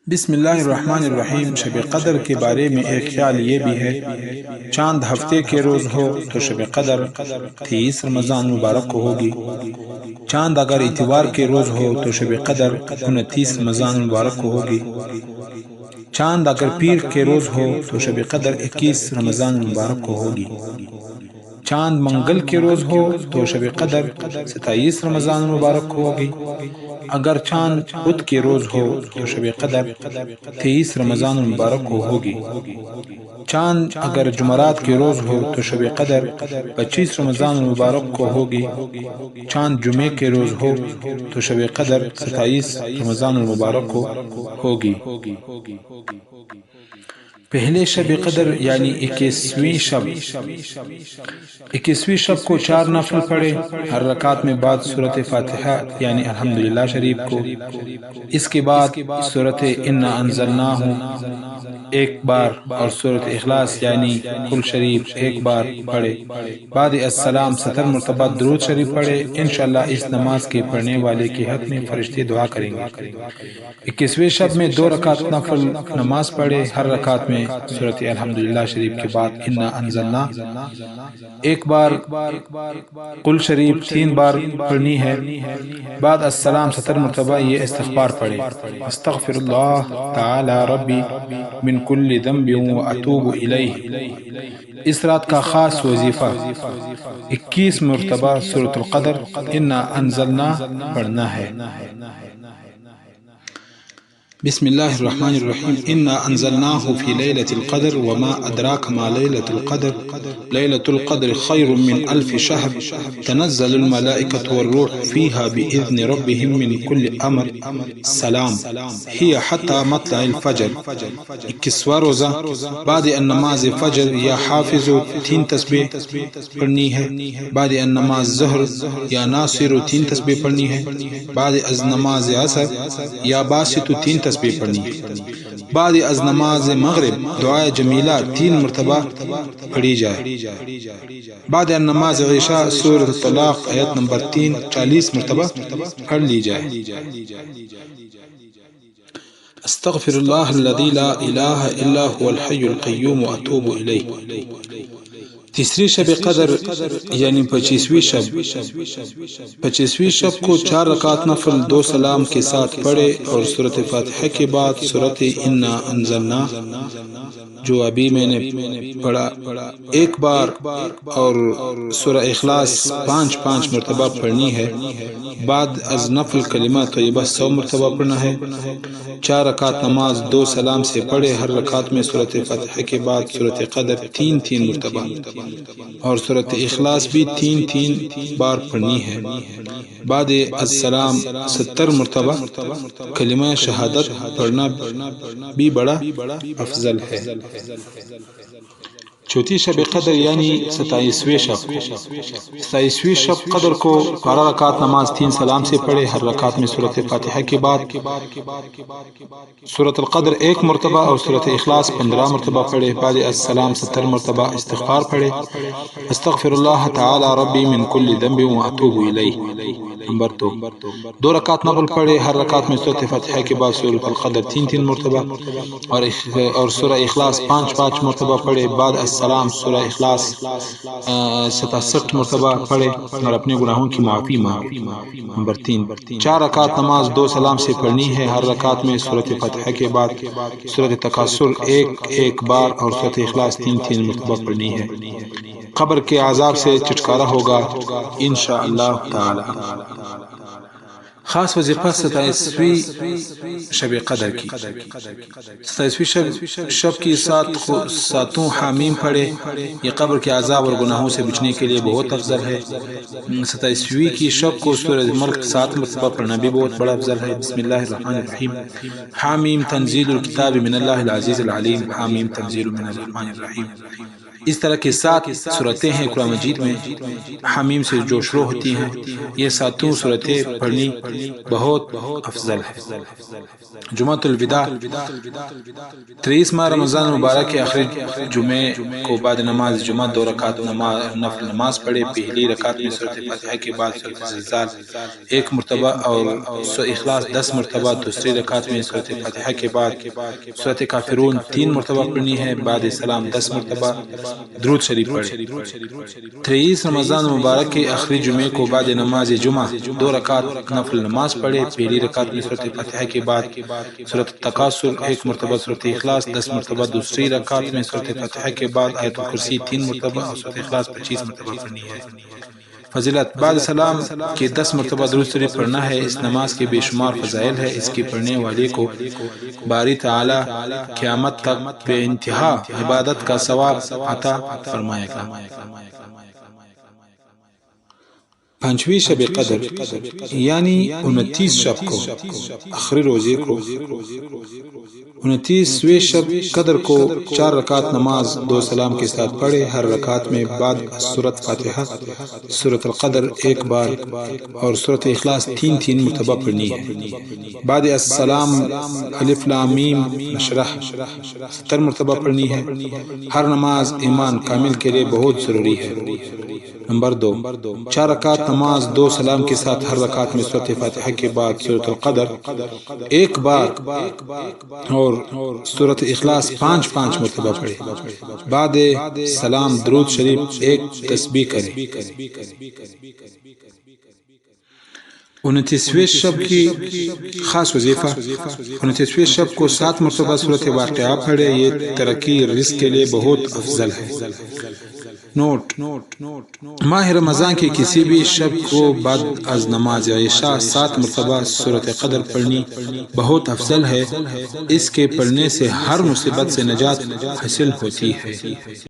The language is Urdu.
بسم اللہ الرحمن الرحیم۔ شب قدر کے بارے میں ایک خیال یہ بھی ہے، چاند ہفتے کے روز ہو تو شب قدر 30 رمضان مبارک کو ہوگی۔ چاند اگر اتوار کے روز ہو تو شب قدر 29 رمضان مبارک کو ہوگی۔ چاند اگر پیر کے روز ہو تو شب قدر 21 رمضان مبارک کو ہوگی۔ چاند منگل کے روز ہو تو شب قدر 27 رمضان مبارک کو ہوگی۔ اگر چاند بدھ کے روز ہو تو شب قدر 23 رمضان المبارک کو ہوگی۔ چاند اگر جمعرات کے روز ہو تو شب قدر 25 رمضان المبارک کو ہوگی۔ چاند جمعے کے روز ہو تو شب قدر 27 رمضان المبارک کو ہوگی۔ پہلے شب قدر یعنی 21ویں شب، 21ویں شب کو 4 نفل پڑھے، ہر رکعت میں بعد سورۃ فاتحہ یعنی الحمدللہ شریف کو، اس کے بعد سورۃ انا انزلناہ ایک بار اور سورۃ اخلاص یعنی قل شریف ایک بار پڑھے، بعد السلام 70 مرتبہ درود شریف پڑھے۔ انشاءاللہ اس نماز کے پڑھنے والے کے حق میں فرشتے دعا کریں گے۔ 21ویں شب میں 2 رکعت نفل نماز پڑھے، ہر رکعت میں سورۃ الحمدللہ شریف کے بعد انا انزلنا ایک بار، قل شریف 3 بار پڑھنی ہے، بعد السلام 70 مرتبہ یہ استغفار پڑھے، استغفر اللہ تعالی ربی من کل ذنب واتوب الیہ۔ اس رات کا خاص وظیفہ 21 مرتبہ سورۃ القدر انا انزلنا پڑھنا ہے۔ بسم اللہ الرحمن الرحیم۔ انا انزلناہ فی لیلۃ القدر وما ادراک ما لیلۃ القدر لیلۃ القدر خیر من الف شہر تنزل الملائکۃ والروح فیہا باذن ربہم من کل امر سلام ہی حتی مطلع الفجر۔ 21واں روزہ بعد النماز فجر یا حافظ 3 تسبیح پڑھنی ہے، بعد النماز ظہر یا ناصر 3 تسبیح پڑھنی ہے، بعد از نماز عصر یا باسط 3 تسبیح پڑھنی ہے، بعد از نماز مغرب دعائے جمیلہ 3 مرتبہ پڑھی جائے، بعد نماز عشاء سورۃ الطلاق آیت نمبر 3 40 مرتبہ پڑھ لی جائے۔ استغفر اللہ الذی لا الہ الا هو الحی القیوم واتوب الیہ۔ تیسری شب قدر یعنی 25ویں شب، 25ویں شب کو 4 رکعت نفل 2 سلام کے ساتھ پڑھے اور سورۃ فاتحہ کے بعد سورۃ انا انزلنا جو ابھی میں نے پڑھا ایک بار اور سورہ اخلاص 5 مرتبہ پڑھنی ہے، بعد از نفل کلمہ طیبہ 100 مرتبہ پڑھنا ہے۔ 4 رکعت نماز 2 سلام سے پڑھے، ہر رکعت میں سورۃ فاتحہ کے بعد سورۃ قدر 3 مرتبہ اور سورۃ اخلاص بھی 3 بار پڑھنی ہے، بعد السلام 70 مرتبہ کلمہ شہادت پڑھنا بھی بڑا افضل ہے۔ چوتھی شب قدر یعنی 27ویں شب، 27ویں شب قدر کو 12 رکعت نماز 3 سلام سے پڑھے، ہر رکعت میں سورۃ فاتحہ کے بعد سورۃ القدر 1 مرتبہ اور سورۃ اخلاص 15 مرتبہ پڑھے، بعد السلام 70 مرتبہ استغفار پڑھے، استغفر اللہ تعالی ربی من کل ذنب واتوب الیہ۔ نمبر 2 رکعت نفل پڑھے، ہر رکعت میں سورۃ فاتحہ کے بعد سورۃ القدر 3 مرتبہ اور سورہ اخلاص 5 مرتبہ پڑھے، بعد السلام سورہ اخلاص 67 مرتبہ پڑھے اور اپنے گناہوں کی معافی مانگے۔ نمبر 3 4 رکعت نماز 2 سلام سے پڑھنی ہے، ہر رکعت میں سورۃ فاتحہ کے بعد سورۃ تکاثر ایک بار اور سورۃ اخلاص 3 مرتبہ پڑھنی ہے۔ قبر کے عذاب سے چھٹکارا ہوگا انشاءاللہ تعالی۔ خاص وظیفہ 27ویں شب قدر کی، 27ویں شب کی 7 حامیم پڑھے، یہ قبر کے عذاب اور گناہوں سے بچنے کے لیے بہت افضل ہے۔ 27ویں کی شب کو سورۃ ملک 7 مرتبہ پڑھنا بھی بہت بڑا افضل ہے۔ بسم اللہ الرحمن الرحیم۔ حامیم تنزیل الکتاب من اللہ العزیز العلیم، حامیم تنزیل من الرحمن الرحیم۔ اس طرح کی 7 صورتیں ہیں قرآن مجید میں حمیم سے جو شروع ہوتی ہیں. یہ 7 صورتیں پڑھنی بہت افضل ہے. جمعۃ الوداع 23 ماہ رمضان مبارک کے آخری جمعے کو بعد نماز جمعہ 2 رکعت نفل نماز پڑھے. پہلی رکعت میں سورۃ فاتحہ کے بعد سورۃ زلزال 1 مرتبہ اور اخلاص 10 مرتبہ. دوسری رکعت میں سورۃ فاتحہ کے بعد سورۃ کافرون 3 مرتبہ پڑھنی ہے. بعد سلام 10 مرتبہ درود شریف پڑھے. 23 رمضان مبارک کے آخری جمعے کو بعد نماز جمعہ 2 رکعت نفل نماز پڑھے. پہلی رکعت میں سورۃ فاتحہ کے بعد سورۃ تکاثر 1 مرتبہ سورۃ اخلاص 10 مرتبہ. دوسری رکعت میں سورۃ فاتحہ کے بعد آیت الکرسی 3 مرتبہ اور سورۃ اخلاص 25 مرتبہ پڑھنی ہے. فضیلت بعد سلام کے 10 مرتبہ درود شریف پڑھنا ہے. اس نماز کے بے شمار فضائل ہے. اس کے پڑھنے والے کو باری تعالی قیامت تک بے انتہا عبادت کا ثواب عطا فرمائے گا. 5ویں شب قدر یعنی 29 شب کو آخری روزے کو 29ویں شب قدر کو 4 رکعت نماز 2 سلام کے ساتھ پڑھے. ہر رکعت میں بعد سورۃ فاتحہ سورۃ القدر 1 بار اور سورۃ اخلاص 3 مرتبہ پڑھنی ہے. بعد السلام الف لام میم نشرح 70 مرتبہ پڑھنی ہے. ہر نماز ایمان کامل کے لیے بہت ضروری ہے. نمبر 2 4 رکعت نماز 2 سلام کے ساتھ ہر رکعت میں سورۃ فاتحہ کے بعد سورۃ القدر 1 بار اور سورۃ اخلاص 5 مرتبہ پڑھے. بعد سلام درود شریف 1 تسبیح کرے. 29ویں شب کی خاص وظیفہ 29ویں شب کو 7 مرتبہ سورۃ واقعہ پڑھے. یہ ترقی رزق کے لیے بہت افضل ہے. نوٹ ماہ رمضان کے کسی بھی شب کو بعد از نماز عشاء 7 مرتبہ سورۃ قدر پڑھنی بہت افضل ہے. اس کے پڑھنے سے ہر مصیبت سے نجات حاصل ہوتی ہے.